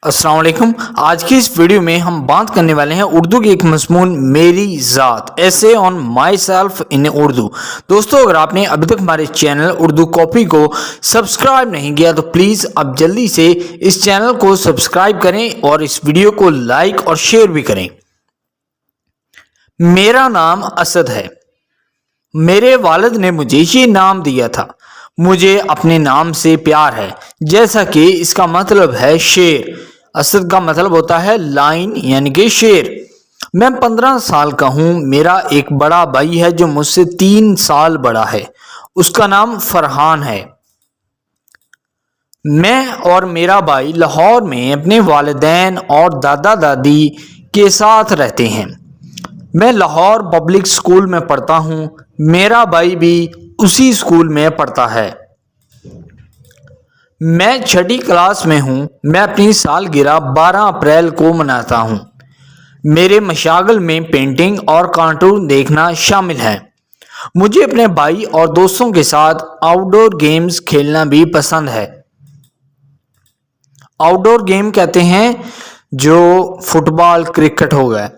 अस्सलाम वालेकुम। आज की इस वीडियो में हम बात करने वाले हैं उर्दू के एक मज़मून मेरी ज़ात ऐसे on my self in Urdu. दोस्तों, अगर आपने अभी तक हमारे चैनल उर्दू कॉपी को सब्सक्राइब नहीं किया तो प्लीज़ अब जल्दी से इस चैनल को सब्सक्राइब करें और इस वीडियो को लाइक और शेयर भी करें। मेरा नाम असद है। मेरे वालिद ने मुझे ये नाम दिया था। मुझे अपने नाम से प्यार है, जैसा कि इसका मतलब है शेर। असद का मतलब होता है लाइन यानी कि शेर। मैं 15 साल का हूँ। मेरा एक बड़ा भाई है जो मुझसे 3 साल बड़ा है। उसका नाम फरहान है। मैं और मेरा भाई लाहौर में अपने वालिदैन और दादा दादी के साथ रहते हैं। मैं लाहौर पब्लिक स्कूल में पढ़ता हूँ। मेरा भाई भी उसी स्कूल में पढ़ता है। मैं 6ठी क्लास में हूँ। मैं अपनी सालगिरह 12 अप्रैल को मनाता हूँ। मेरे मशागल में पेंटिंग और कार्टून देखना शामिल है। मुझे अपने भाई और दोस्तों के साथ आउटडोर गेम्स खेलना भी पसंद है। आउटडोर गेम कहते हैं जो फुटबॉल क्रिकेट हो गया,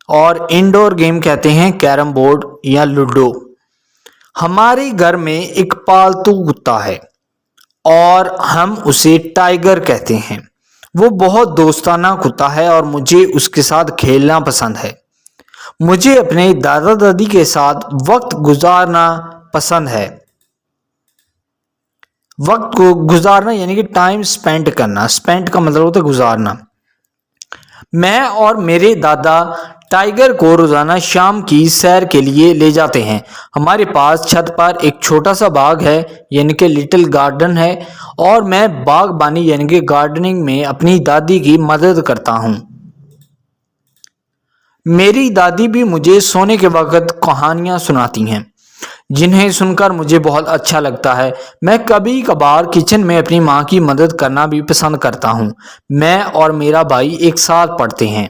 और इंडोर गेम कहते हैं कैरम बोर्ड या लूडो। हमारे घर में एक पालतू कुत्ता है और हम उसे टाइगर कहते हैं। वो बहुत दोस्ताना कुत्ता है और मुझे उसके साथ खेलना पसंद है। मुझे अपने दादा दादी के साथ वक्त गुजारना पसंद है। वक्त को गुजारना यानी कि टाइम स्पेंड करना। स्पेंड का मतलब होता है गुजारना। मैं और मेरे दादा टाइगर को रोजाना शाम की सैर के लिए ले जाते हैं। हमारे पास छत पर एक छोटा सा बाग है यानी कि लिटिल गार्डन है, और मैं बागबानी यानी कि गार्डनिंग में अपनी दादी की मदद करता हूँ। मेरी दादी भी मुझे सोने के वक्त कहानियाँ सुनाती हैं, जिन्हें सुनकर मुझे बहुत अच्छा लगता है। मैं कभी कभार किचन में अपनी माँ की मदद करना भी पसंद करता हूँ। मैं और मेरा भाई एक साथ पढ़ते हैं।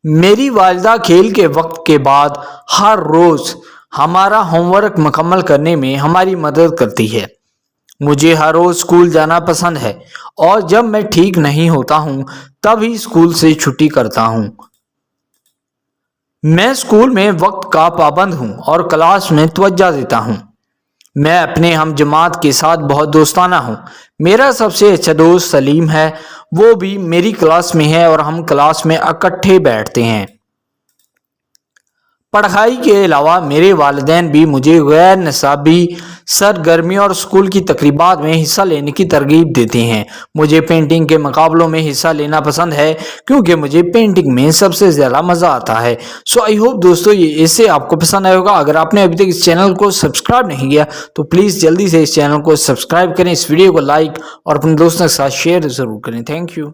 मेरी वालिदा खेल के वक्त के बाद हर रोज हमारा होमवर्क मुकम्मल करने में हमारी मदद करती है। मुझे हर रोज स्कूल जाना पसंद है, और जब मैं ठीक नहीं होता हूँ तभी स्कूल से छुट्टी करता हूँ। मैं स्कूल में वक्त का पाबंद हूँ और क्लास में तवज्जो देता हूँ। मैं अपने हम जमात के साथ बहुत दोस्ताना हूँ। मेरा सबसे अच्छा दोस्त सलीम है। वो भी मेरी क्लास में है और हम क्लास में इकट्ठे बैठते हैं। पढ़ाई के अलावा मेरे वालिदैन भी मुझे गैर निसाबी सरगर्मियों और स्कूल की तकरीबात में हिस्सा लेने की तरगीब देते हैं। मुझे पेंटिंग के मुकाबलों में हिस्सा लेना पसंद है, क्योंकि मुझे पेंटिंग में सबसे ज़्यादा मज़ा आता है। सो आई होप दोस्तों ये इससे आपको पसंद आएगा। अगर आपने अभी तक इस चैनल को सब्सक्राइब नहीं किया तो प्लीज़ जल्दी से इस चैनल को सब्सक्राइब करें, इस वीडियो को लाइक और अपने दोस्तों के साथ शेयर ज़रूर करें। Thank you.